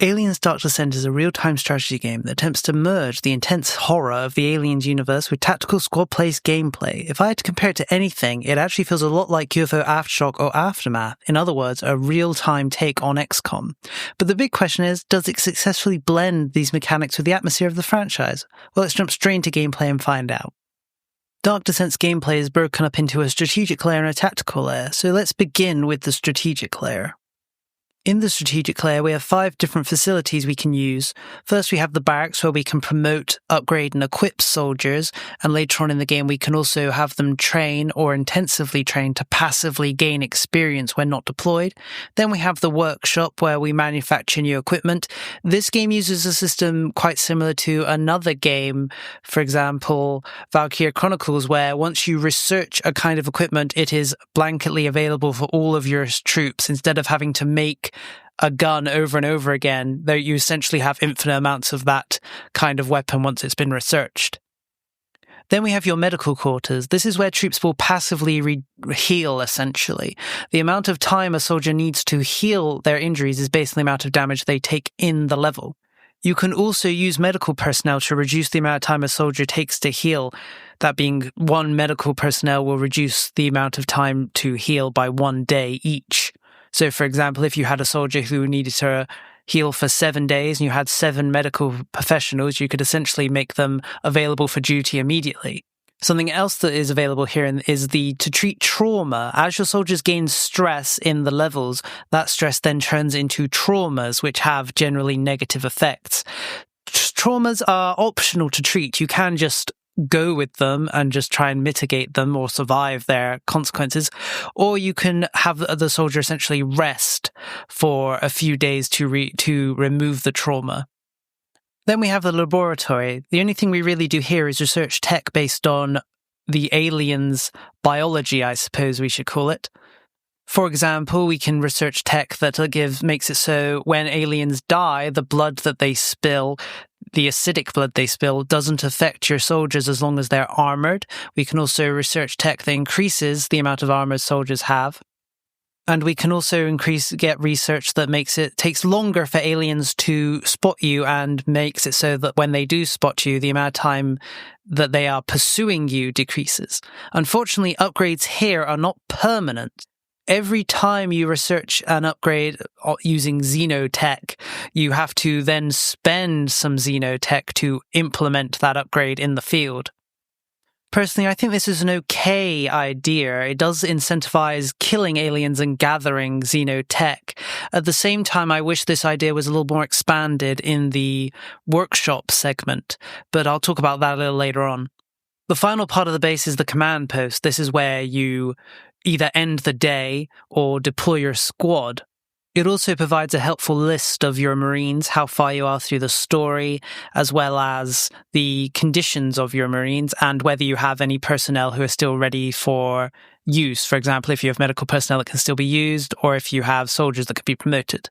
Aliens Dark Descent is a real-time strategy game that attempts to merge the intense horror of the Aliens universe with tactical squad-based gameplay. If I had to compare it to anything, it actually feels a lot like UFO Aftershock or Aftermath. In other words, a real-time take on XCOM. But the big question is, does it successfully blend these mechanics with the atmosphere of the franchise? Well, let's jump straight into gameplay and find out. Dark Descent's gameplay is broken up into a strategic layer and a tactical layer, so let's begin with the strategic layer. In the strategic layer, we have 5 different facilities we can use. First, we have the barracks where we can promote, upgrade and equip soldiers, and later on in the game we can also have them train or intensively train to passively gain experience when not deployed. Then we have the workshop where we manufacture new equipment. This game uses a system quite similar to another game, for example, Valkyria Chronicles, where once you research a kind of equipment, it is blanketly available for all of your troops instead of having to make a gun over and over again, though you essentially have infinite amounts of that kind of weapon once it's been researched. Then we have your medical quarters. This is where troops will passively heal, essentially. The amount of time a soldier needs to heal their injuries is based on the amount of damage they take in the level. You can also use medical personnel to reduce the amount of time a soldier takes to heal. That being, 1 medical personnel will reduce the amount of time to heal by 1 day each. So, for example, if you had a soldier who needed to heal for 7 days and you had 7 medical professionals, you could essentially make them available for duty immediately. Something else that is available here is to treat trauma. As your soldiers gain stress in the levels, that stress then turns into traumas, which have generally negative effects. Traumas are optional to treat. You can just go with them and just try and mitigate them or survive their consequences, or you can have the soldier essentially rest for a few days to remove the trauma. Then we have the laboratory. The only thing we really do here is research tech based on the aliens' biology, I suppose we should call it. For example, we can research tech that makes it so when aliens die, the blood that they spill, the acidic blood they spill, doesn't affect your soldiers as long as they're armored. We can also research tech that increases the amount of armor soldiers have. And we can also get research that takes longer for aliens to spot you and makes it so that when they do spot you, the amount of time that they are pursuing you decreases. Unfortunately, upgrades here are not permanent. Every time you research an upgrade using xenotech, you have to then spend some xenotech to implement that upgrade in the field. Personally, I think this is an okay idea. It does incentivize killing aliens and gathering xenotech. At the same time, I wish this idea was a little more expanded in the workshop segment, but I'll talk about that a little later on. The final part of the base is the command post. This is where you either end the day or deploy your squad. It also provides a helpful list of your Marines, how far you are through the story, as well as the conditions of your Marines and whether you have any personnel who are still ready for use. For example, if you have medical personnel that can still be used, or if you have soldiers that can be promoted.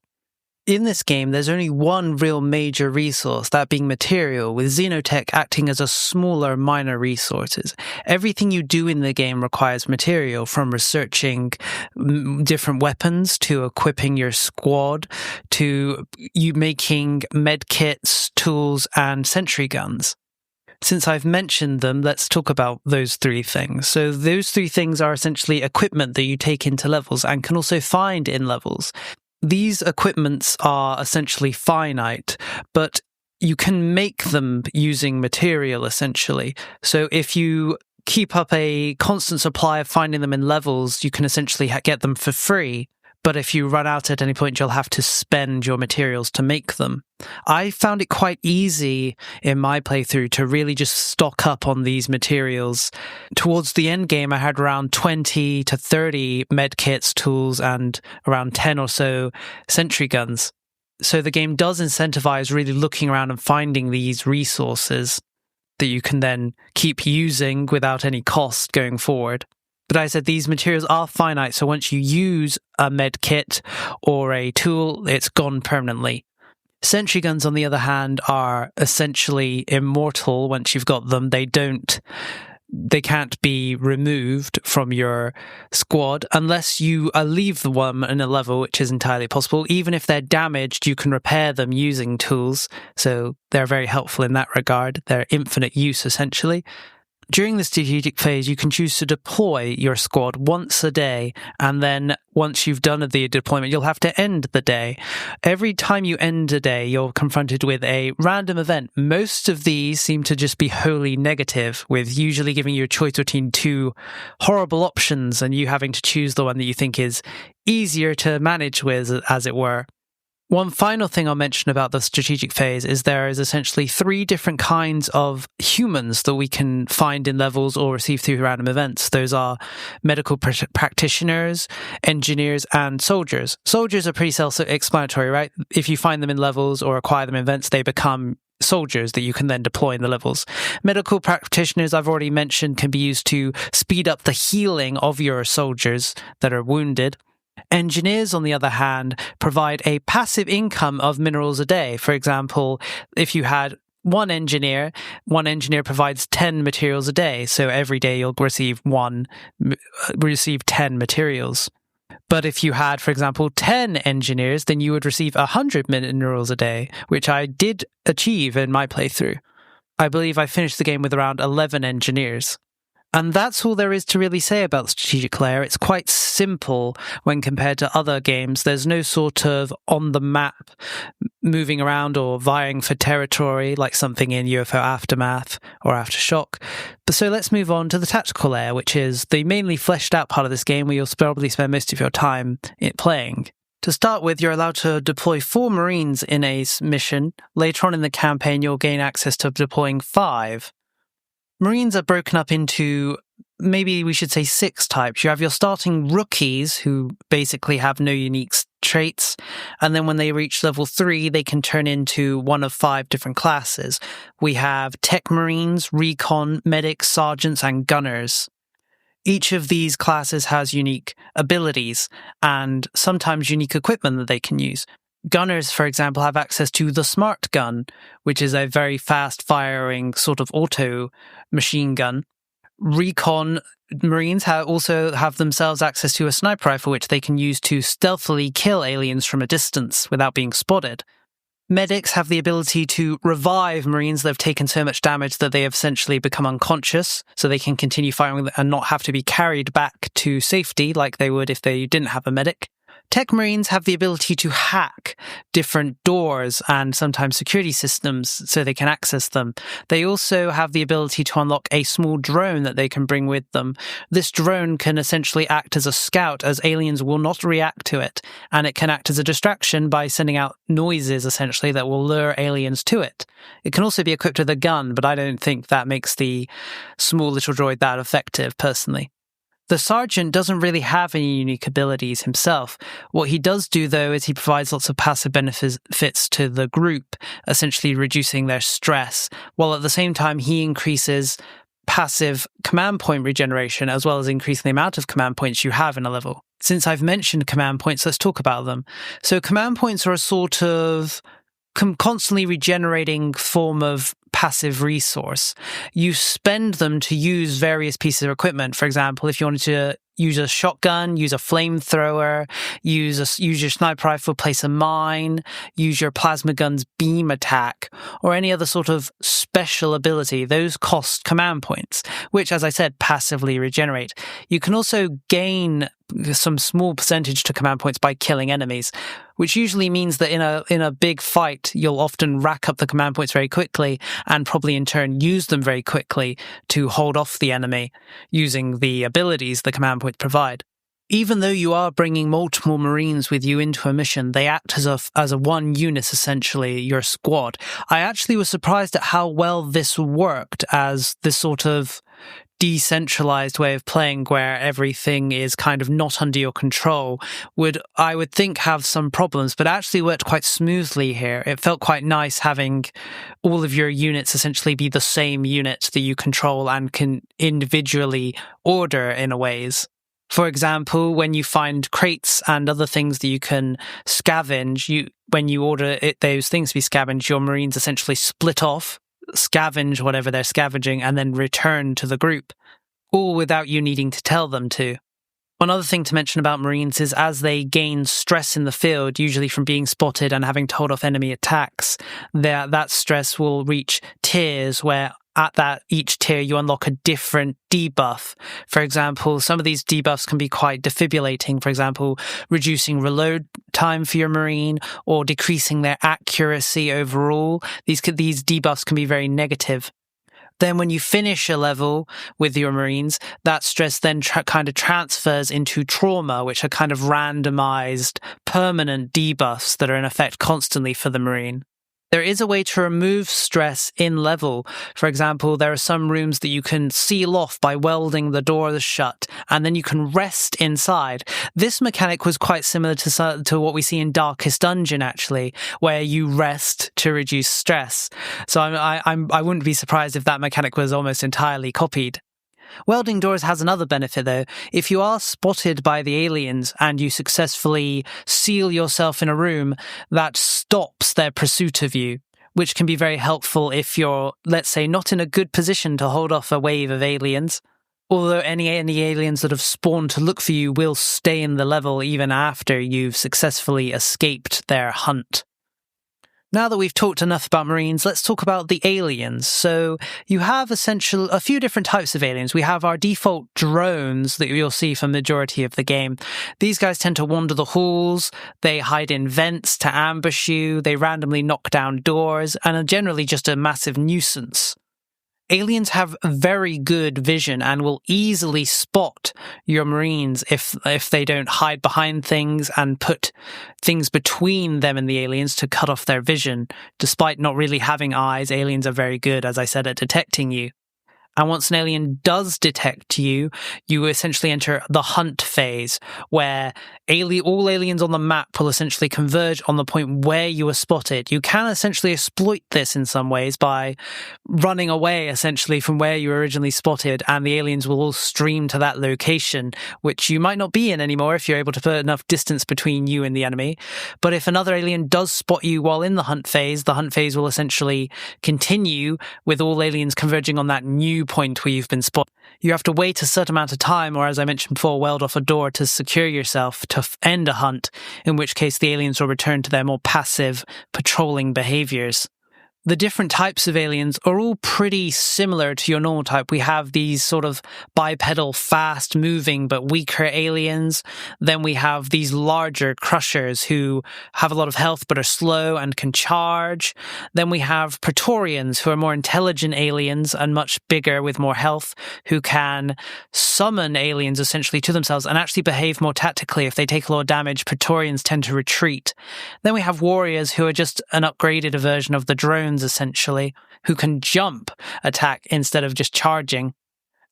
In this game, there's only one real major resource, that being material, with xenotech acting as a smaller, minor resources. Everything you do in the game requires material, from researching different weapons, to equipping your squad, to you making medkits, tools, and sentry guns. Since I've mentioned them, let's talk about those 3 things. So those 3 things are essentially equipment that you take into levels and can also find in levels. These equipments are essentially finite, but you can make them using material, essentially. So if you keep up a constant supply of finding them in levels, you can essentially get them for free. But if you run out at any point, you'll have to spend your materials to make them. I found it quite easy in my playthrough to really just stock up on these materials. Towards the end game, I had around 20 to 30 medkits, tools, and around 10 or so sentry guns. So the game does incentivize really looking around and finding these resources that you can then keep using without any cost going forward. But I said these materials are finite, so once you use a med kit or a tool, it's gone permanently. Sentry guns, on the other hand, are essentially immortal once you've got them. They don't they can't be removed from your squad unless you leave the one in a level, which is entirely possible. Even if they're damaged, you can repair them using tools, so they're very helpful in that regard. They're infinite use, essentially. During the strategic phase, you can choose to deploy your squad once a day, and then once you've done the deployment, you'll have to end the day. Every time you end a day, you're confronted with a random event. Most of these seem to just be wholly negative, with usually giving you a choice between two horrible options and you having to choose the one that you think is easier to manage with, as it were. One final thing I'll mention about the strategic phase is there is essentially 3 different kinds of humans that we can find in levels or receive through random events. Those are medical practitioners, engineers, and soldiers. Soldiers are pretty self-explanatory, right? If you find them in levels or acquire them in events, they become soldiers that you can then deploy in the levels. Medical practitioners, I've already mentioned, can be used to speed up the healing of your soldiers that are wounded. Engineers, on the other hand, provide a passive income of minerals a day. For example, if you had one engineer provides 10 materials a day. So every day you'll receive 10 materials. But if you had, for example, 10 engineers, then you would receive 100 minerals a day, which I did achieve in my playthrough. I believe I finished the game with around 11 engineers. And that's all there is to really say about the strategic layer. It's quite simple when compared to other games. There's no sort of on the map moving around or vying for territory like something in UFO Aftermath or Aftershock. But so let's move on to the tactical layer, which is the mainly fleshed out part of this game where you'll probably spend most of your time playing. To start with, you're allowed to deploy 4 Marines in a mission. Later on in the campaign, you'll gain access to deploying 5. Marines are broken up into, maybe we should say, 6 types. You have your starting rookies, who basically have no unique traits, and then when they reach level 3, they can turn into one of 5 different classes. We have Tech Marines, Recon, Medics, Sergeants, and Gunners. Each of these classes has unique abilities, and sometimes unique equipment that they can use. Gunners, for example, have access to the Smart Gun, which is a very fast-firing sort of auto machine gun. Recon Marines also have themselves access to a sniper rifle, which they can use to stealthily kill aliens from a distance without being spotted. Medics have the ability to revive Marines that have taken so much damage that they have essentially become unconscious, so they can continue firing and not have to be carried back to safety like they would if they didn't have a medic. Tech Marines have the ability to hack different doors and sometimes security systems so they can access them. They also have the ability to unlock a small drone that they can bring with them. This drone can essentially act as a scout, as aliens will not react to it, and it can act as a distraction by sending out noises, essentially, that will lure aliens to it. It can also be equipped with a gun, but I don't think that makes the small little droid that effective, personally. The Sergeant doesn't really have any unique abilities himself. What he does do, though, is he provides lots of passive benefits to the group, essentially reducing their stress, while at the same time he increases passive command point regeneration, as well as increasing the amount of command points you have in a level. Since I've mentioned command points, let's talk about them. So command points are a sort of constantly regenerating form of passive resource. You spend them to use various pieces of equipment. For example, if you wanted to use a shotgun, use a flamethrower, use your sniper rifle, place a mine, use your plasma gun's beam attack, or any other sort of special ability, those cost command points, which, as I said, passively regenerate. You can also gain some small percentage to command points by killing enemies, which usually means that in a big fight, you'll often rack up the command points very quickly and probably in turn use them very quickly to hold off the enemy using the abilities the command points provide. Even though you are bringing multiple Marines with you into a mission, they act as a one unit, essentially, your squad. I actually was surprised at how well this worked as this sort of decentralized way of playing where everything is kind of not under your control I would think have some problems, but actually worked quite smoothly here. It felt quite nice having all of your units essentially be the same unit that you control and can individually order in a ways. For example, when you find crates and other things that you can scavenge, when you order those things to be scavenged, your Marines essentially split off scavenge whatever they're scavenging and then return to the group, all without you needing to tell them to. One other thing to mention about Marines is as they gain stress in the field, usually from being spotted and having to hold off enemy attacks, that stress will reach tiers where at each tier you unlock a different debuff. For example, some of these debuffs can be quite defibrillating, for example, reducing reload time for your Marine or decreasing their accuracy overall. These debuffs can be very negative. Then when you finish a level with your Marines, that stress then kind of transfers into trauma, which are kind of randomized, permanent debuffs that are in effect constantly for the Marine. There is a way to remove stress in level. For example, there are some rooms that you can seal off by welding the doors shut, and then you can rest inside. This mechanic was quite similar to what we see in Darkest Dungeon, actually, where you rest to reduce stress. So I wouldn't be surprised if that mechanic was almost entirely copied. Welding doors has another benefit, though. If you are spotted by the aliens and you successfully seal yourself in a room, that stops their pursuit of you, which can be very helpful if you're, let's say, not in a good position to hold off a wave of aliens. Although any aliens that have spawned to look for you will stay in the level even after you've successfully escaped their hunt. Now that we've talked enough about Marines, let's talk about the aliens. So you have a few different types of aliens. We have our default drones that you'll see for the majority of the game. These guys tend to wander the halls, they hide in vents to ambush you, they randomly knock down doors, and are generally just a massive nuisance. Aliens have very good vision and will easily spot your Marines if they don't hide behind things and put things between them and the aliens to cut off their vision. Despite not really having eyes, aliens are very good, as I said, at detecting you. And once an alien does detect you, you essentially enter the hunt phase, where all aliens on the map will essentially converge on the point where you were spotted. You can essentially exploit this in some ways by running away, essentially, from where you were originally spotted, and the aliens will all stream to that location, which you might not be in anymore if you're able to put enough distance between you and the enemy. But if another alien does spot you while in the hunt phase will essentially continue with all aliens converging on that new point where you've been spotted. You have to wait a certain amount of time, or as I mentioned before, weld off a door to secure yourself to end a hunt, in which case the aliens will return to their more passive patrolling behaviors. The different types of aliens are all pretty similar to your normal type. We have these sort of bipedal, fast-moving but weaker aliens. Then we have these larger crushers who have a lot of health but are slow and can charge. Then we have Praetorians, who are more intelligent aliens and much bigger with more health, who can summon aliens essentially to themselves and actually behave more tactically. If they take a lot of damage, Praetorians tend to retreat. Then we have Warriors, who are just an upgraded version of the drones, essentially, who can jump attack instead of just charging.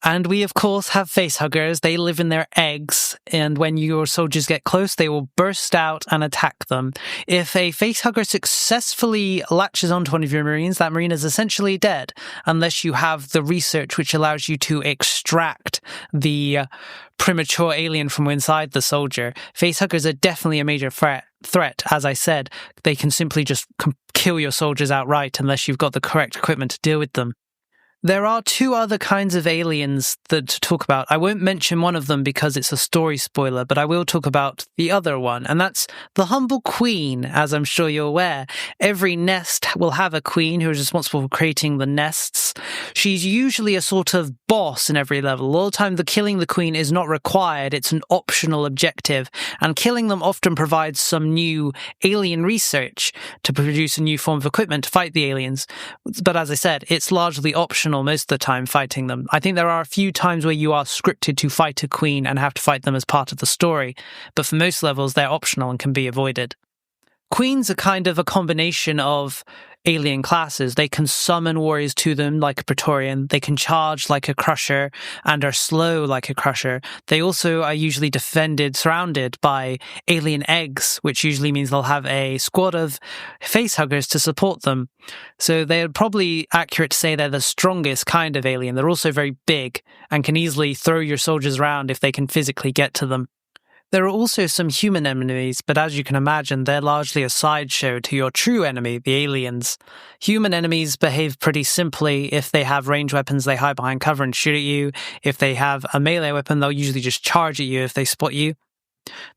And we, of course, have facehuggers. They live in their eggs, and when your soldiers get close, they will burst out and attack them. If a facehugger successfully latches onto one of your Marines, that Marine is essentially dead, unless you have the research which allows you to extract the premature alien from inside the soldier. Facehuggers are definitely a major threat. As I said, they can simply just kill your soldiers outright unless you've got the correct equipment to deal with them. There are two other kinds of aliens to talk about. I won't mention one of them because it's a story spoiler, but I will talk about the other one, and that's the humble queen, as I'm sure you're aware. Every nest will have a queen who is responsible for creating the nests. She's usually a sort of boss in every level. All the time, killing the queen is not required. It's an optional objective, and killing them often provides some new alien research to produce a new form of equipment to fight the aliens. But as I said, it's largely optional most of the time fighting them. I think there are a few times where you are scripted to fight a queen and have to fight them as part of the story, but for most levels they're optional and can be avoided. Queens are kind of a combination of alien classes. They can summon warriors to them like a Praetorian, they can charge like a Crusher, and are slow like a Crusher. They also are usually surrounded by alien eggs, which usually means they'll have a squad of facehuggers to support them. So they're probably accurate to say they're the strongest kind of alien. They're also very big and can easily throw your soldiers around if they can physically get to them. There are also some human enemies, but as you can imagine, they're largely a sideshow to your true enemy, the aliens. Human enemies behave pretty simply. If they have ranged weapons, they hide behind cover and shoot at you. If they have a melee weapon, they'll usually just charge at you if they spot you.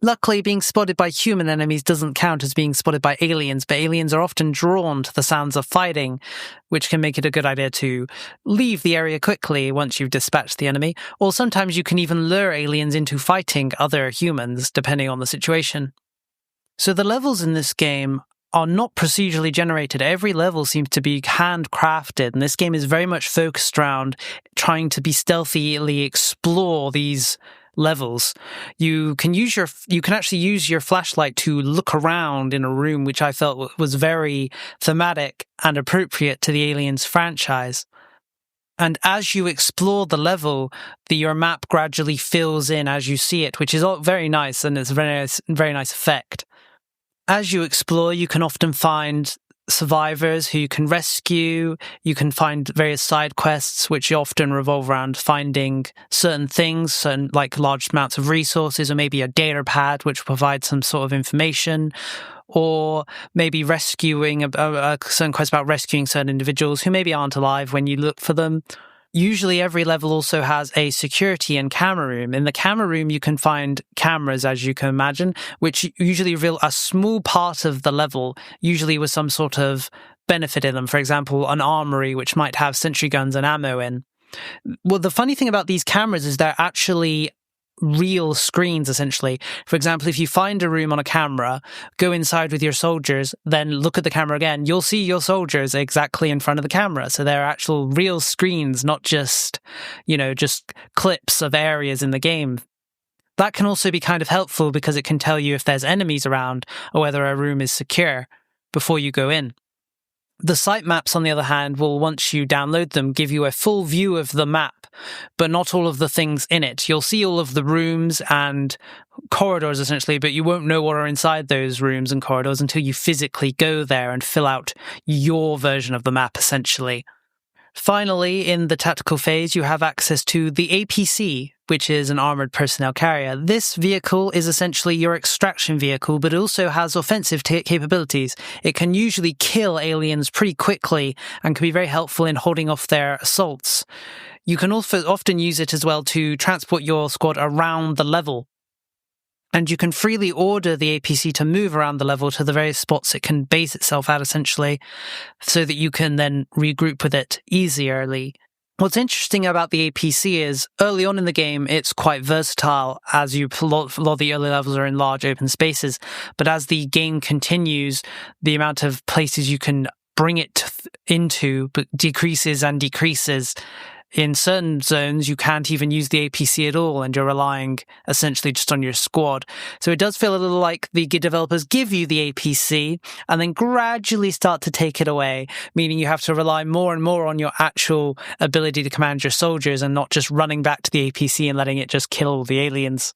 Luckily, being spotted by human enemies doesn't count as being spotted by aliens, but aliens are often drawn to the sounds of fighting, which can make it a good idea to leave the area quickly once you've dispatched the enemy, or sometimes you can even lure aliens into fighting other humans, depending on the situation. So the levels in this game are not procedurally generated. Every level seems to be handcrafted, and this game is very much focused around trying to be stealthily explore these levels. You can actually use your flashlight to look around in a room, which I felt was very thematic and appropriate to the Aliens franchise. And as you explore the level, your map gradually fills in as you see it, which is all very nice, and it's a very nice effect. As you explore, you can often find survivors who you can rescue. You can find various side quests, which often revolve around finding certain things, like large amounts of resources, or maybe a data pad, which provides some sort of information, or maybe rescuing a certain quest about rescuing certain individuals who maybe aren't alive when you look for them. Usually every level also has a security and camera room. In the camera room, you can find cameras, as you can imagine, which usually reveal a small part of the level, usually with some sort of benefit in them. For example, an armory, which might have sentry guns and ammo in. Well, the funny thing about these cameras is they're actually real screens, essentially. For example, if you find a room on a camera, go inside with your soldiers, then look at the camera again, you'll see your soldiers exactly in front of the camera. So they're actual real screens, not just, just clips of areas in the game. That can also be kind of helpful because it can tell you if there's enemies around or whether a room is secure before you go in. The site maps, on the other hand, will, once you download them, give you a full view of the map, but not all of the things in it. You'll see all of the rooms and corridors, essentially, but you won't know what are inside those rooms and corridors until you physically go there and fill out your version of the map, essentially. Finally, in the tactical phase, you have access to the APC, which is an armoured personnel carrier. This vehicle is essentially your extraction vehicle, but it also has offensive capabilities. It can usually kill aliens pretty quickly and can be very helpful in holding off their assaults. You can also often use it as well to transport your squad around the level. And you can freely order the APC to move around the level to the various spots it can base itself at, essentially, so that you can then regroup with it easierly. What's interesting about the APC is, early on in the game, it's quite versatile, as a lot of the early levels are in large open spaces. But as the game continues, the amount of places you can bring it into decreases and decreases. In certain zones, you can't even use the APC at all, and you're relying essentially just on your squad. So it does feel a little like the developers give you the APC and then gradually start to take it away, meaning you have to rely more and more on your actual ability to command your soldiers and not just running back to the APC and letting it just kill the aliens.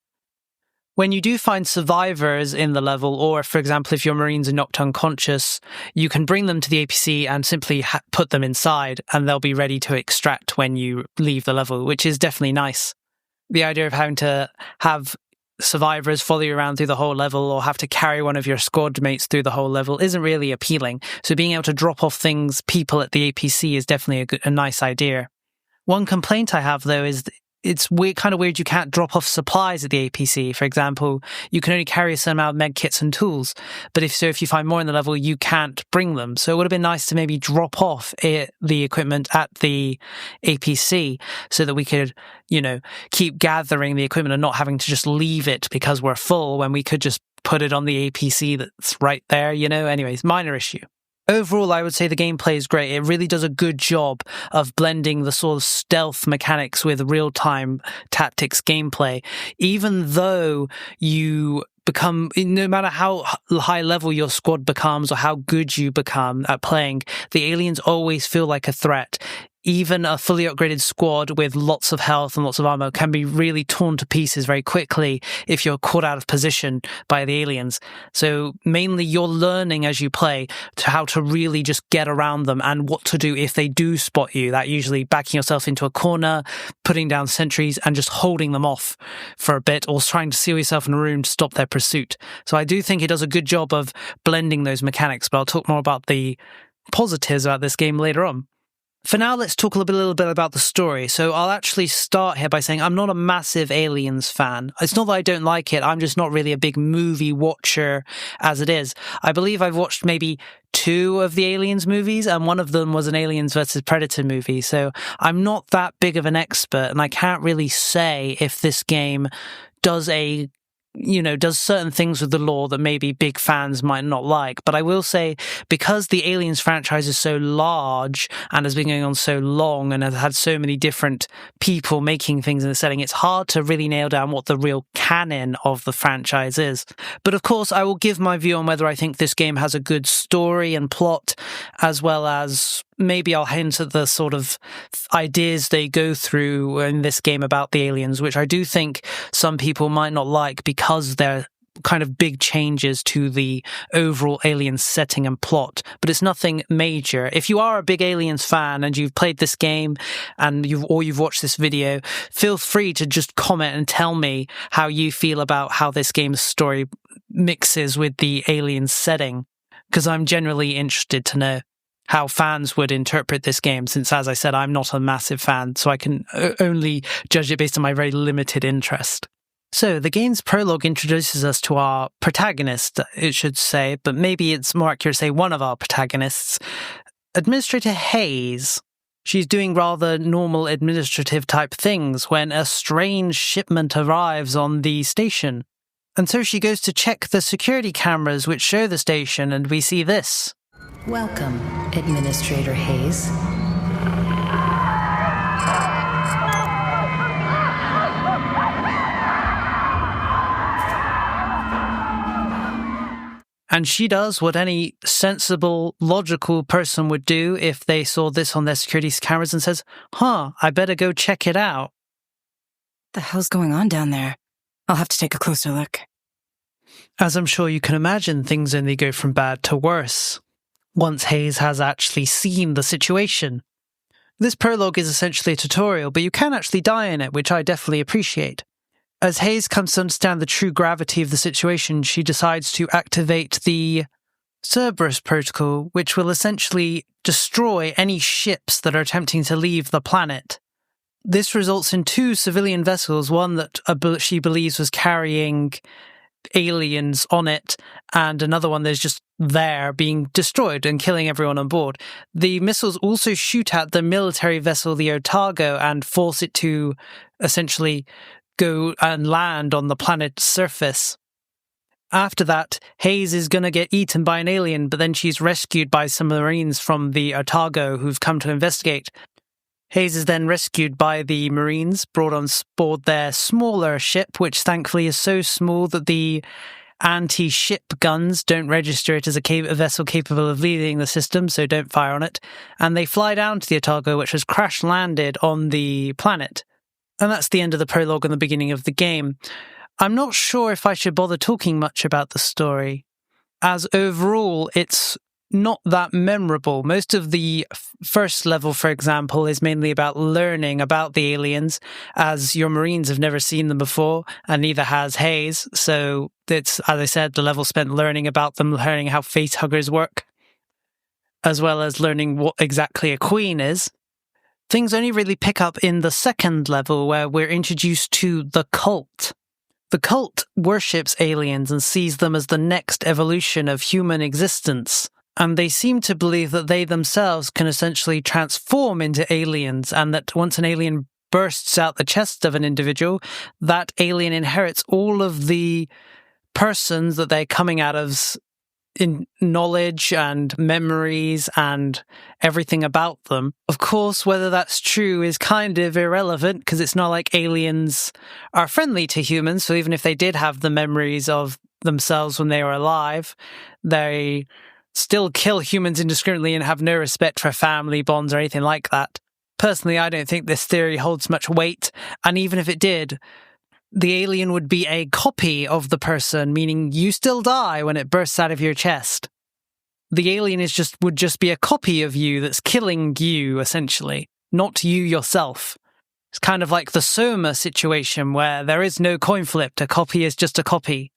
When you do find survivors in the level, or for example, if your Marines are knocked unconscious, you can bring them to the APC and simply put them inside, and they'll be ready to extract when you leave the level, which is definitely nice. The idea of having to have survivors follow you around through the whole level or have to carry one of your squad mates through the whole level isn't really appealing. So being able to drop off people at the APC is definitely a nice idea. One complaint I have, though, is it's kind of weird you can't drop off supplies at the APC. For example, you can only carry a certain amount of med kits and tools, but if you find more in the level, you can't bring them. So it would have been nice to maybe drop off the equipment at the APC so that we could, keep gathering the equipment and not having to just leave it because we're full when we could just put it on the APC that's right there, Anyways, minor issue. Overall, I would say the gameplay is great. It really does a good job of blending the sort of stealth mechanics with real-time tactics gameplay. Even though you become, no matter how high level your squad becomes or how good you become at playing, the aliens always feel like a threat. even a fully upgraded squad with lots of health and lots of armor can be really torn to pieces very quickly if you're caught out of position by the aliens. So mainly you're learning as you play to how to really just get around them and what to do if they do spot you. That usually backing yourself into a corner, putting down sentries and just holding them off for a bit, or trying to seal yourself in a room to stop their pursuit. So I do think it does a good job of blending those mechanics, but I'll talk more about the positives about this game later on. For now, let's talk a little bit about the story. So I'll actually start here by saying I'm not a massive Aliens fan. It's not that I don't like it, I'm just not really a big movie watcher as it is. I believe I've watched maybe 2 of the Aliens movies, and one of them was an Aliens vs. Predator movie. So I'm not that big of an expert, and I can't really say if this game does certain things with the lore that maybe big fans might not like. But I will say, because the Aliens franchise is so large and has been going on so long and has had so many different people making things in the setting, it's hard to really nail down what the real canon of the franchise is. But of course, I will give my view on whether I think this game has a good story and plot, as well as maybe I'll hint at the sort of ideas they go through in this game about the aliens, which I do think some people might not like because they're kind of big changes to the overall Aliens setting and plot, but it's nothing major. If you are a big Aliens fan and you've played this game and you've watched this video, feel free to just comment and tell me how you feel about how this game's story mixes with the Aliens setting, because I'm generally interested to know how fans would interpret this game, since, as I said, I'm not a massive fan, so I can only judge it based on my very limited interest. So, the game's prologue introduces us to our protagonist, it should say, but maybe it's more accurate to say one of our protagonists, Administrator Hayes. She's doing rather normal administrative type things when a strange shipment arrives on the station. And so she goes to check the security cameras which show the station, and we see this. Welcome, Administrator Hayes. And she does what any sensible, logical person would do if they saw this on their security cameras and says, I better go check it out. What the hell's going on down there? I'll have to take a closer look. As I'm sure you can imagine, things only go from bad to worse once Hayes has actually seen the situation. This prologue is essentially a tutorial, but you can actually die in it, which I definitely appreciate. As Hayes comes to understand the true gravity of the situation, she decides to activate the Cerberus protocol, which will essentially destroy any ships that are attempting to leave the planet. This results in 2 civilian vessels, one that she believes was carrying aliens on it, and another one that's just there being destroyed and killing everyone on board. The missiles also shoot at the military vessel, the Otago, and force it to essentially go and land on the planet's surface. After that, Hayes is going to get eaten by an alien, but then she's rescued by some Marines from the Otago who've come to investigate. Hayes is then rescued by the Marines, brought on board their smaller ship, which thankfully is so small that the anti-ship guns don't register it as a vessel capable of leaving the system, so don't fire on it. And they fly down to the Otago, which has crash-landed on the planet. And that's the end of the prologue and the beginning of the game. I'm not sure if I should bother talking much about the story, as overall it's not that memorable. Most of the first level, for example, is mainly about learning about the aliens, as your Marines have never seen them before, and neither has Hayes. So it's, as I said, the level spent learning about them, learning how facehuggers work, as well as learning what exactly a queen is. Things only really pick up in the second level, where we're introduced to the cult. The cult worships aliens and sees them as the next evolution of human existence. And they seem to believe that they themselves can essentially transform into aliens, and that once an alien bursts out the chest of an individual, that alien inherits all of the persons that they're coming out of in knowledge and memories and everything about them. Of course, whether that's true is kind of irrelevant, because it's not like aliens are friendly to humans, so even if they did have the memories of themselves when they were alive, they still kill humans indiscriminately and have no respect for family bonds or anything like that. Personally, I don't think this theory holds much weight, and even if it did, the alien would be a copy of the person, meaning you still die when it bursts out of your chest. The alien would just be a copy of you that's killing you, essentially, not you yourself. It's kind of like the Soma situation where there is no coin flip, a copy is just a copy.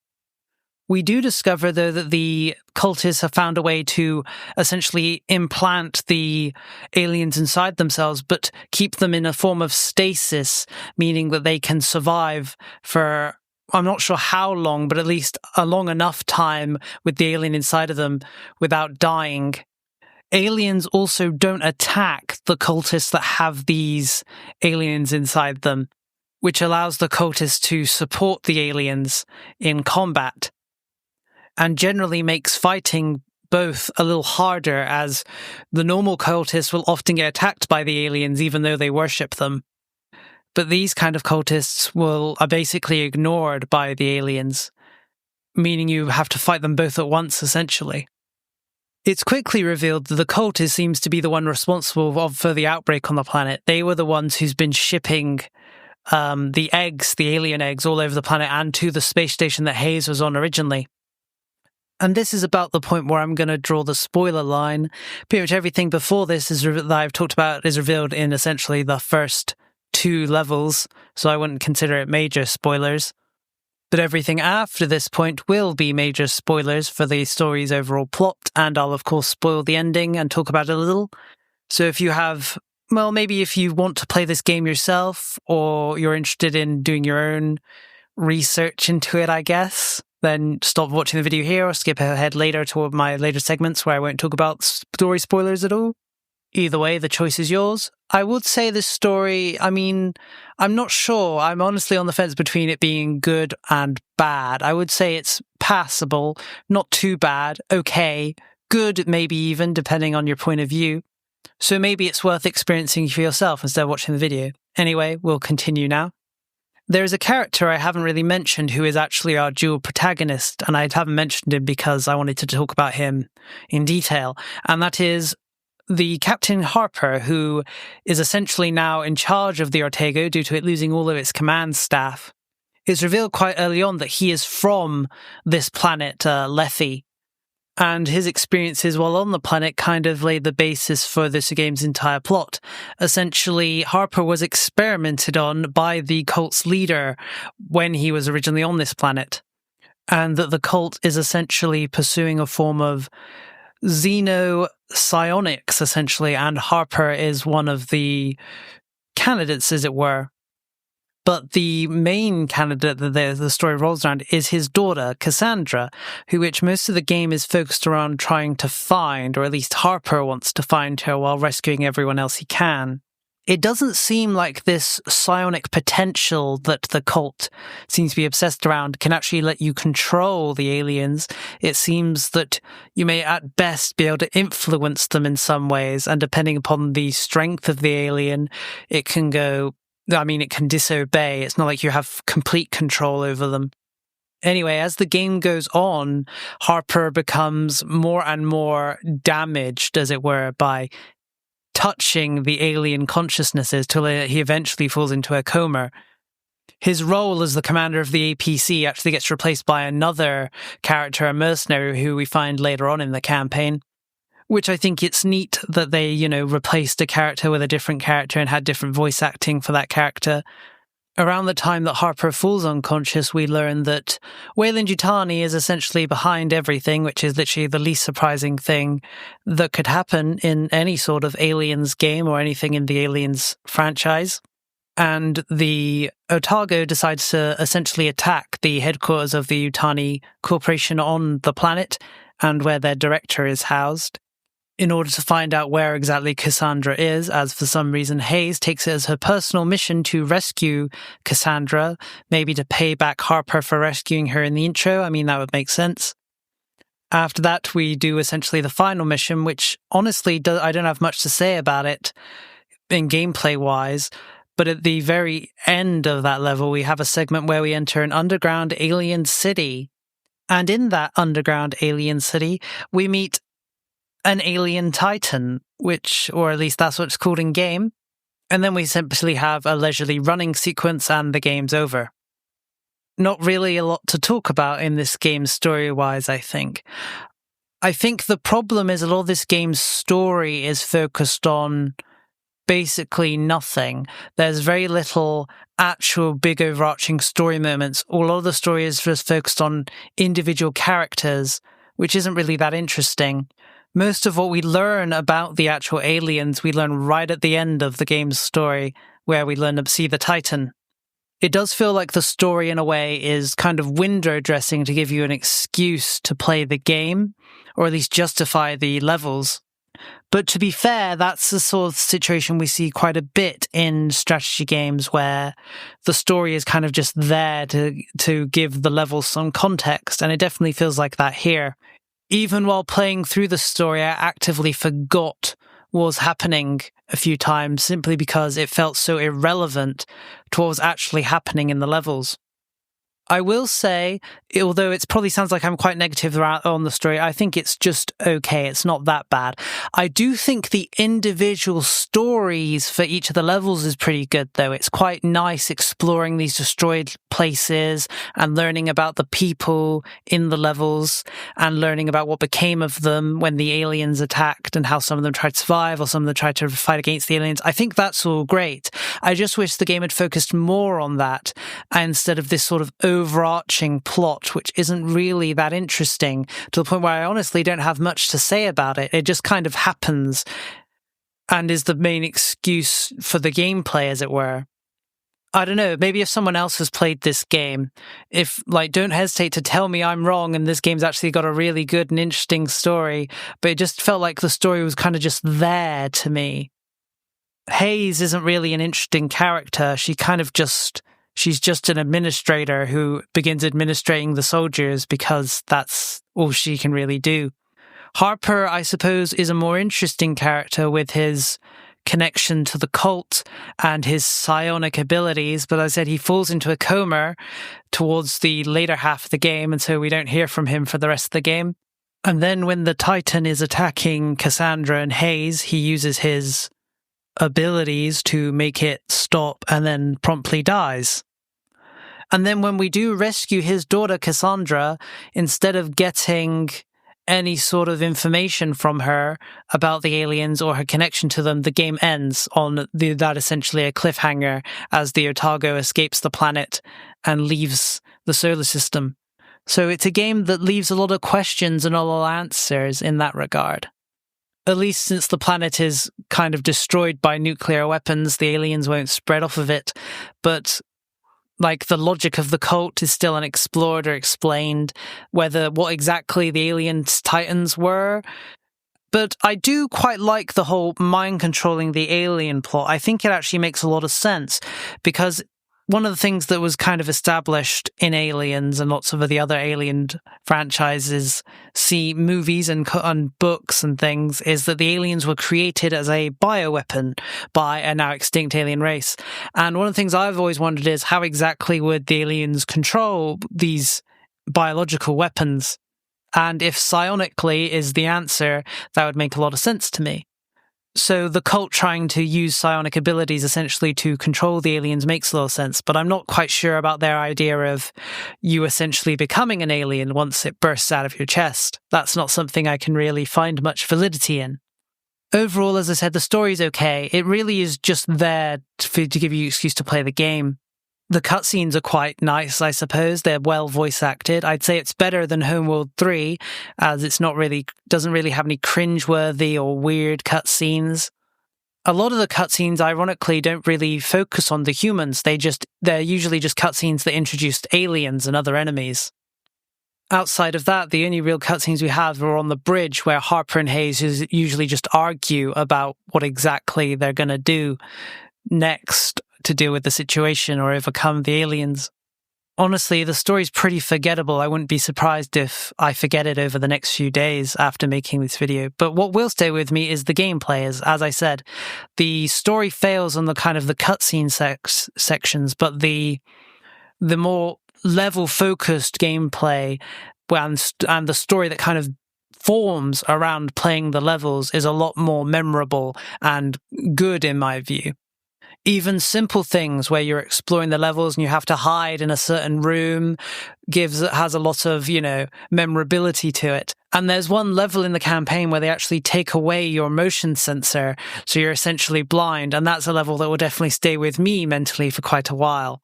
We do discover, though, that the cultists have found a way to essentially implant the aliens inside themselves, but keep them in a form of stasis, meaning that they can survive for, I'm not sure how long, but at least a long enough time with the alien inside of them without dying. Aliens also don't attack the cultists that have these aliens inside them, which allows the cultists to support the aliens in combat, and generally makes fighting both a little harder, as the normal cultists will often get attacked by the aliens even though they worship them. But these kind of cultists are basically ignored by the aliens, meaning you have to fight them both at once, essentially. It's quickly revealed that the cultist seems to be the one responsible for the outbreak on the planet. They were the ones who's been shipping the alien eggs, all over the planet and to the space station that Hayes was on originally. And this is about the point where I'm going to draw the spoiler line. Pretty much everything before this that I've talked about is revealed in essentially the first 2 levels, so I wouldn't consider it major spoilers. But everything after this point will be major spoilers for the story's overall plot, and I'll of course spoil the ending and talk about it a little. So if you have, maybe if you want to play this game yourself, or you're interested in doing your own research into it, I guess, then stop watching the video here or skip ahead later to my later segments where I won't talk about story spoilers at all. Either way, the choice is yours. I would say this story, I'm not sure. I'm honestly on the fence between it being good and bad. I would say it's passable, not too bad, okay, good maybe even, depending on your point of view. So maybe it's worth experiencing for yourself instead of watching the video. Anyway, we'll continue now. There's a character I haven't really mentioned who is actually our dual protagonist, and I haven't mentioned him because I wanted to talk about him in detail, and that is the Captain Harper, who is essentially now in charge of the Ortego due to it losing all of its command staff. It's revealed quite early on that he is from this planet, Lethe, and his experiences while on the planet kind of laid the basis for this game's entire plot. Essentially, Harper was experimented on by the cult's leader when he was originally on this planet, and that the cult is essentially pursuing a form of xenopsionics, essentially, and Harper is one of the candidates, as it were. But the main candidate that the story rolls around is his daughter, Cassandra, which most of the game is focused around trying to find, or at least Harper wants to find her while rescuing everyone else he can. It doesn't seem like this psionic potential that the cult seems to be obsessed around can actually let you control the aliens. It seems that you may at best be able to influence them in some ways, and depending upon the strength of the alien, it can disobey. It's not like you have complete control over them. Anyway, as the game goes on, Harper becomes more and more damaged, as it were, by touching the alien consciousnesses till he eventually falls into a coma. His role as the commander of the APC actually gets replaced by another character, a mercenary, who we find later on in the campaign. Which I think it's neat that they, replaced a character with a different character and had different voice acting for that character. Around the time that Harper falls unconscious, we learn that Weyland-Yutani is essentially behind everything, which is literally the least surprising thing that could happen in any sort of Aliens game or anything in the Aliens franchise. And the Otago decides to essentially attack the headquarters of the Yutani Corporation on the planet and where their director is housed, in order to find out where exactly Cassandra is, as for some reason Hayes takes it as her personal mission to rescue Cassandra, maybe to pay back Harper for rescuing her in the intro. That would make sense. After that, we do essentially the final mission, which honestly, I don't have much to say about it in gameplay-wise, but at the very end of that level, we have a segment where we enter an underground alien city. And in that underground alien city, we meet an alien titan, or at least that's what it's called in game. And then we simply have a leisurely running sequence and the game's over. Not really a lot to talk about in this game story-wise, I think. I think the problem is a lot of this game's story is focused on basically nothing. There's very little actual big overarching story moments. A lot of the story is just focused on individual characters, which isn't really that interesting. Most of what we learn about the actual aliens, we learn right at the end of the game's story, where we learn to see the Titan. It does feel like the story, in a way, is kind of window dressing to give you an excuse to play the game, or at least justify the levels. But to be fair, that's the sort of situation we see quite a bit in strategy games, where the story is kind of just there to give the levels some context, and it definitely feels like that here. Even while playing through the story, I actively forgot what was happening a few times simply because it felt so irrelevant to what was actually happening in the levels. I will say, although it probably sounds like I'm quite negative on the story, I think it's just okay. It's not that bad. I do think the individual stories for each of the levels is pretty good, though. It's quite nice exploring these destroyed places and learning about the people in the levels and learning about what became of them when the aliens attacked and how some of them tried to survive or some of them tried to fight against the aliens. I think that's all great. I just wish the game had focused more on that instead of this sort of overarching plot, which isn't really that interesting, to the point where I honestly don't have much to say about it. It just kind of happens and is the main excuse for the gameplay, as it were. I don't know, maybe if someone else has played this game, don't hesitate to tell me I'm wrong and this game's actually got a really good and interesting story, but it just felt like the story was kind of just there to me. Hayes isn't really an interesting character. She's just an administrator who begins administrating the soldiers because that's all she can really do. Harper, I suppose, is a more interesting character with his connection to the cult and his psionic abilities, but as I said, he falls into a coma towards the later half of the game, and so we don't hear from him for the rest of the game. And then when the Titan is attacking Cassandra and Hayes, he uses his abilities to make it stop and then promptly dies. And then when we do rescue his daughter Cassandra, instead of getting any sort of information from her about the aliens or her connection to them, the game ends on that essentially a cliffhanger as the Otago escapes the planet and leaves the solar system. So it's a game that leaves a lot of questions and a lot of answers in that regard. At least since the planet is kind of destroyed by nuclear weapons, the aliens won't spread off of it. But the logic of the cult is still unexplored or explained, what exactly the alien titans were. But I do quite like the whole mind controlling the alien plot. I think it actually makes a lot of sense, because one of the things that was kind of established in Aliens and lots of the other Alien franchises, movies and books and things, is that the aliens were created as a bioweapon by a now extinct alien race. And one of the things I've always wondered is how exactly would the aliens control these biological weapons? And if psionically is the answer, that would make a lot of sense to me. So the cult trying to use psionic abilities essentially to control the aliens makes a lot of sense, but I'm not quite sure about their idea of you essentially becoming an alien once it bursts out of your chest. That's not something I can really find much validity in. Overall, as I said, the story's okay. It really is just there to give you an excuse to play the game. The cutscenes are quite nice, I suppose. They're well voice acted. I'd say it's better than Homeworld 3, as doesn't really have any cringeworthy or weird cutscenes. A lot of the cutscenes, ironically, don't really focus on the humans. They're usually just cutscenes that introduced aliens and other enemies. Outside of that, the only real cutscenes we have are on the bridge, where Harper and Hayes usually just argue about what exactly they're going to do next to deal with the situation or overcome the aliens. Honestly, the story's pretty forgettable. I wouldn't be surprised if I forget it over the next few days after making this video. But what will stay with me is the gameplay. As I said, the story fails on the kind of the cutscene sections, but the more level-focused gameplay and the story that kind of forms around playing the levels is a lot more memorable and good in my view. Even simple things where you're exploring the levels and you have to hide in a certain room has a lot of, memorability to it. And there's one level in the campaign where they actually take away your motion sensor, so you're essentially blind, and that's a level that will definitely stay with me mentally for quite a while.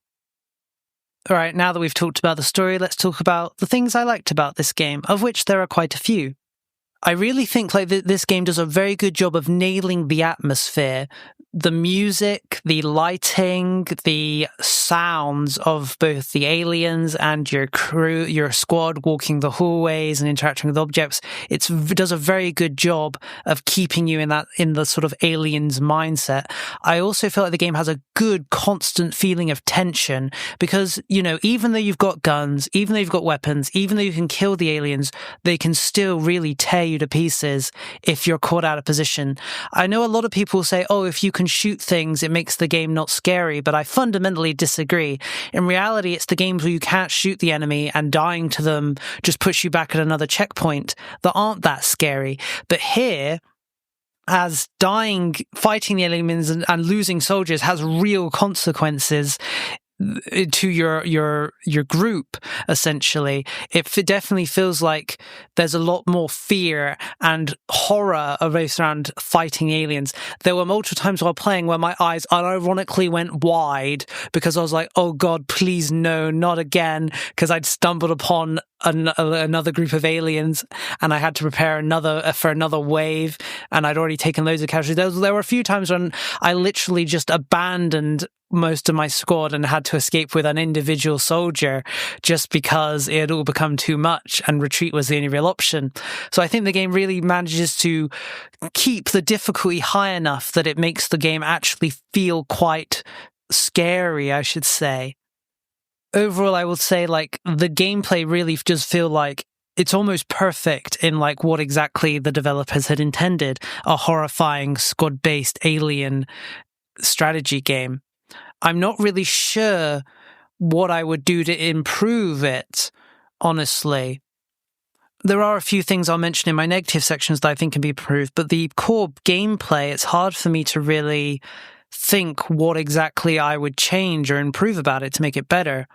All right, now that we've talked about the story, let's talk about the things I liked about this game, of which there are quite a few. I really think this game does a very good job of nailing the atmosphere, the music, the lighting, the sounds of both the aliens and your crew, your squad walking the hallways and interacting with objects. It does a very good job of keeping you in the sort of aliens mindset. I also feel like the game has a good constant feeling of tension because, even though you've got guns, even though you've got weapons, even though you can kill the aliens, they can still really tear you to pieces if you're caught out of position. I know a lot of people say, if you can shoot things, it makes the game not scary, but I fundamentally disagree. In reality, it's the games where you can't shoot the enemy and dying to them just puts you back at another checkpoint that aren't that scary. But here, as fighting the aliens and losing soldiers has real consequences to your group, essentially. It definitely feels like there's a lot more fear and horror around fighting aliens. There were multiple times while playing where my eyes unironically went wide because I was like, oh god, please no, not again, because I'd stumbled upon another group of aliens and I had to prepare for another wave, and I'd already taken loads of casualties. There were a few times when I literally just abandoned most of my squad and had to escape with an individual soldier just because it had all become too much and retreat was the only real option. So I think the game really manages to keep the difficulty high enough that it makes the game actually feel quite scary, I should say. Overall, I would say the gameplay really does feel like it's almost perfect in what exactly the developers had intended, a horrifying squad-based alien strategy game. I'm not really sure what I would do to improve it, honestly. There are a few things I'll mention in my negative sections that I think can be improved, but the core gameplay, it's hard for me to really think what exactly I would change or improve about it to make it better.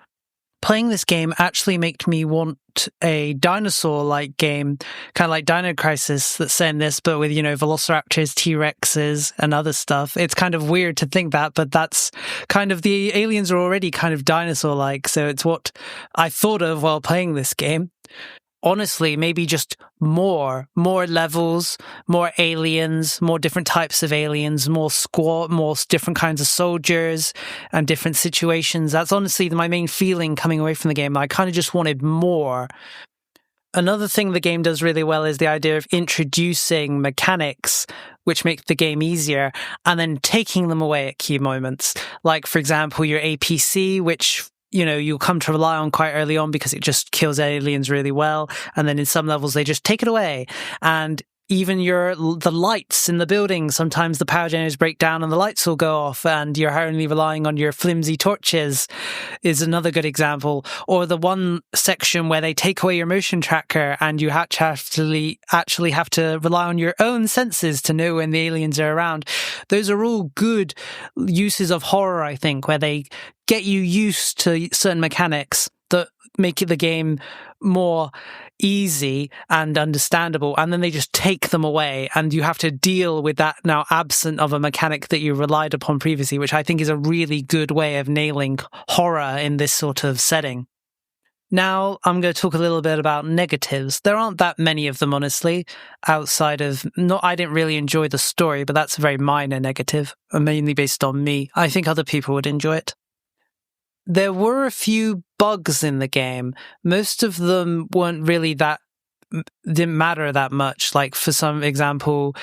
Playing this game actually made me want a dinosaur-like game, kind of like Dino Crisis that's set in this, but with, velociraptors, T-Rexes, and other stuff. It's kind of weird to think that, but that's kind of, the aliens are already kind of dinosaur-like, so it's what I thought of while playing this game. Honestly, maybe just more levels, more aliens, more different types of aliens, more different kinds of soldiers and different situations. That's honestly my main feeling coming away from the game. I kind of just wanted more. Another thing the game does really well is the idea of introducing mechanics which make the game easier and then taking them away at key moments. Like, for example, your APC, which you'll come to rely on quite early on because it just kills aliens really well. And then in some levels, they just take it away. And even the lights in the building, sometimes the power generators break down and the lights will go off and you're only relying on your flimsy torches is another good example. Or the one section where they take away your motion tracker and you actually have to rely on your own senses to know when the aliens are around. Those are all good uses of horror, I think, where they get you used to certain mechanics that make the game more easy and understandable, and then they just take them away and you have to deal with that now absent of a mechanic that you relied upon previously, which I think is a really good way of nailing horror in this sort of setting. Now, I'm going to talk a little bit about negatives. There aren't that many of them, honestly, outside of... I didn't really enjoy the story, but that's a very minor negative, mainly based on me. I think other people would enjoy it. There were a few bugs in the game. Most of them didn't matter that much. Like, for some example,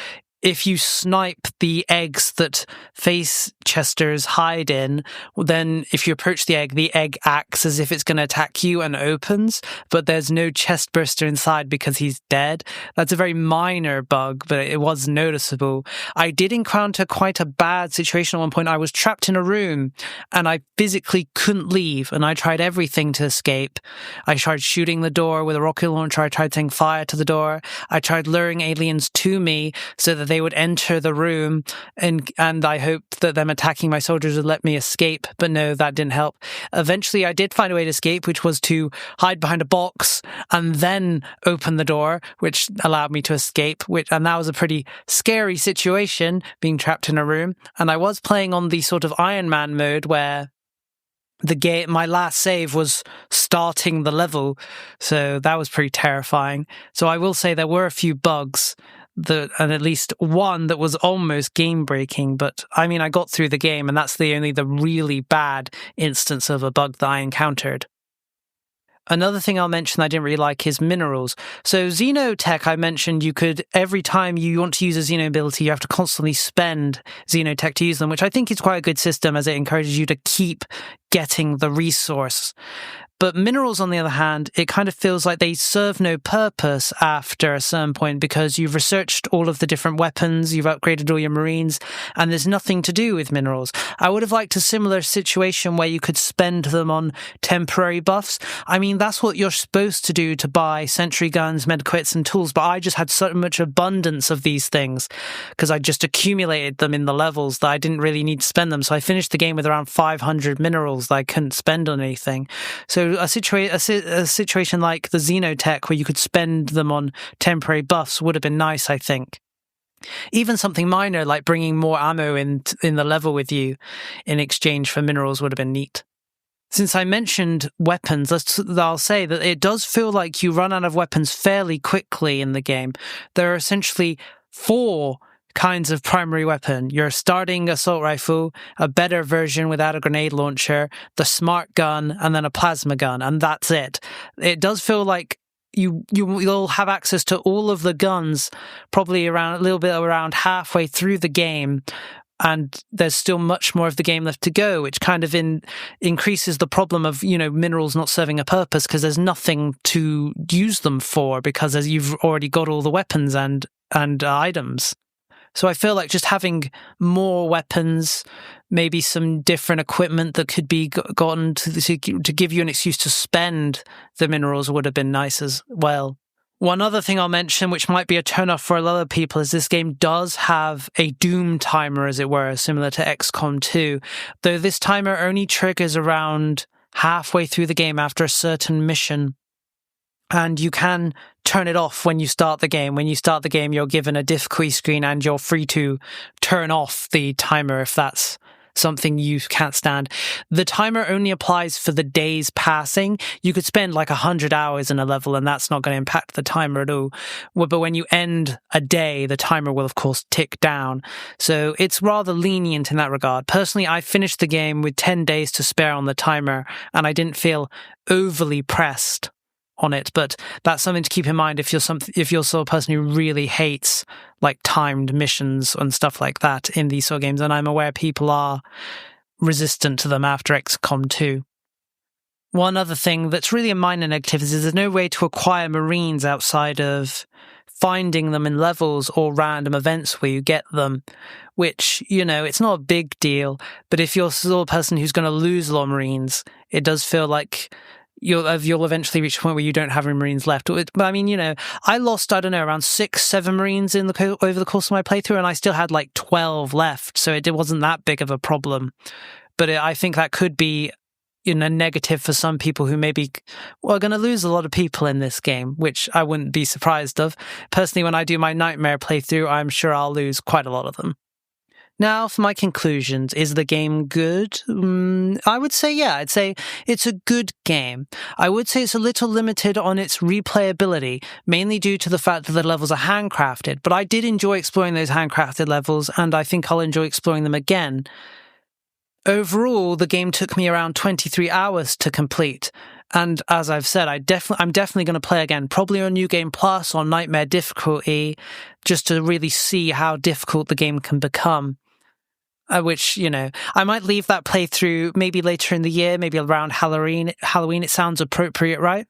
if you snipe the eggs that face chesters hide in, then if you approach the egg acts as if it's going to attack you and opens, but there's no chest burster inside because he's dead. That's a very minor bug, but it was noticeable. I did encounter quite a bad situation at one point. I was trapped in a room and I physically couldn't leave, and I tried everything to escape. I tried shooting the door with a rocket launcher. I tried setting fire to the door. I tried luring aliens to me so that they would enter the room, and I hoped that them attacking my soldiers would let me escape, but no, that didn't help. Eventually, I did find a way to escape, which was to hide behind a box and then open the door, which allowed me to escape, and that was a pretty scary situation, being trapped in a room. And I was playing on the sort of Iron Man mode where my last save was starting the level, so that was pretty terrifying. So I will say there were a few bugs, and at least one that was almost game breaking, but I mean, I got through the game, and that's the really bad instance of a bug that I encountered. Another thing I'll mention I didn't really like is minerals. So Xenotech, I mentioned you could, every time you want to use a Xeno ability, you have to constantly spend Xenotech to use them, which I think is quite a good system as it encourages you to keep getting the resource. But minerals, on the other hand, it kind of feels like they serve no purpose after a certain point because you've researched all of the different weapons, you've upgraded all your marines, and there's nothing to do with minerals. I would have liked a similar situation where you could spend them on temporary buffs. I mean, that's what you're supposed to do to buy sentry guns, medkits, and tools, but I just had so much abundance of these things because I just accumulated them in the levels that I didn't really need to spend them. So I finished the game with around 500 minerals that I couldn't spend on anything. So a situation like the Xenotech where you could spend them on temporary buffs would have been nice, I think. Even something minor like bringing more ammo in the level with you in exchange for minerals would have been neat. Since I mentioned weapons, I'll say that it does feel like you run out of weapons fairly quickly in the game. There are essentially 4 kinds of primary weapon. Your starting assault rifle, a better version without a grenade launcher, the smart gun, and then a plasma gun, and that's it. It does feel like you'll have access to all of the guns probably around halfway through the game, and there's still much more of the game left to go, which kind of increases the problem of, minerals not serving a purpose because there's nothing to use them for because as you've already got all the weapons and items. So I feel like just having more weapons, maybe some different equipment that could be gotten to give you an excuse to spend the minerals would have been nice as well. One other thing I'll mention, which might be a turn-off for a lot of people, is this game does have a doom timer, as it were, similar to XCOM 2, though this timer only triggers around halfway through the game after a certain mission. And you can turn it off when you start the game. When you start the game, you're given a difficulty screen and you're free to turn off the timer if that's something you can't stand. The timer only applies for the days passing. You could spend like 100 hours in a level and that's not going to impact the timer at all. But when you end a day, the timer will of course tick down. So it's rather lenient in that regard. Personally, I finished the game with 10 days to spare on the timer and I didn't feel overly pressed on it, but that's something to keep in mind if you're sort of person who really hates like timed missions and stuff like that in these sort of games, and I'm aware people are resistant to them after XCOM 2. One other thing that's really a minor negative is there's no way to acquire marines outside of finding them in levels or random events where you get them, which, it's not a big deal, but if you're sort of a person who's going to lose a lot of marines, it does feel like you'll eventually reach a point where you don't have any marines left. But I mean, I lost, around 6-7 marines over the course of my playthrough, and I still had like 12 left, so it wasn't that big of a problem. But I think that could be a negative for some people who maybe are going to lose a lot of people in this game, which I wouldn't be surprised of. Personally, when I do my Nightmare playthrough, I'm sure I'll lose quite a lot of them. Now, for my conclusions, is the game good? I would say, yeah, I'd say it's a good game. I would say it's a little limited on its replayability, mainly due to the fact that the levels are handcrafted, but I did enjoy exploring those handcrafted levels, and I think I'll enjoy exploring them again. Overall, the game took me around 23 hours to complete, and as I've said, I'm definitely going to play again, probably on New Game Plus on Nightmare difficulty, just to really see how difficult the game can become. Which, I might leave that playthrough maybe later in the year, maybe around Halloween. It sounds appropriate, right?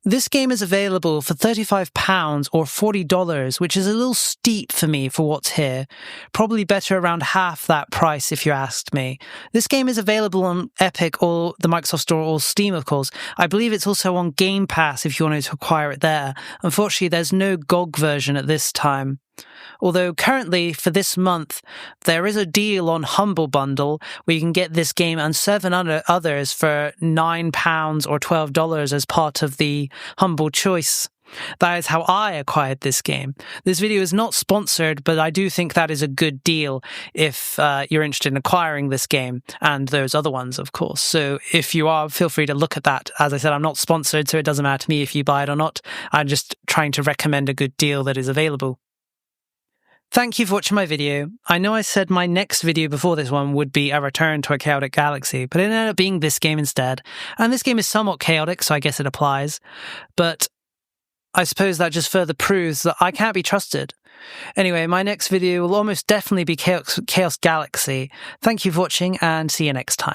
This game is available for £35 or $40, which is a little steep for me for what's here. Probably better around half that price if you asked me. This game is available on Epic or the Microsoft Store or Steam, of course. I believe it's also on Game Pass if you wanted to acquire it there. Unfortunately, there's no GOG version at this time. Although currently, for this month, there is a deal on Humble Bundle where you can get this game and 7 others for £9 or $12 as part of the Humble Choice. That is how I acquired this game. This video is not sponsored, but I do think that is a good deal if you're interested in acquiring this game, and those other ones, of course. So if you are, feel free to look at that. As I said, I'm not sponsored, so it doesn't matter to me if you buy it or not. I'm just trying to recommend a good deal that is available. Thank you for watching my video. I know I said my next video before this one would be a return to a chaotic galaxy, but it ended up being this game instead. And this game is somewhat chaotic, so I guess it applies. But I suppose that just further proves that I can't be trusted. Anyway, my next video will almost definitely be Chaos Galaxy. Thank you for watching, and see you next time.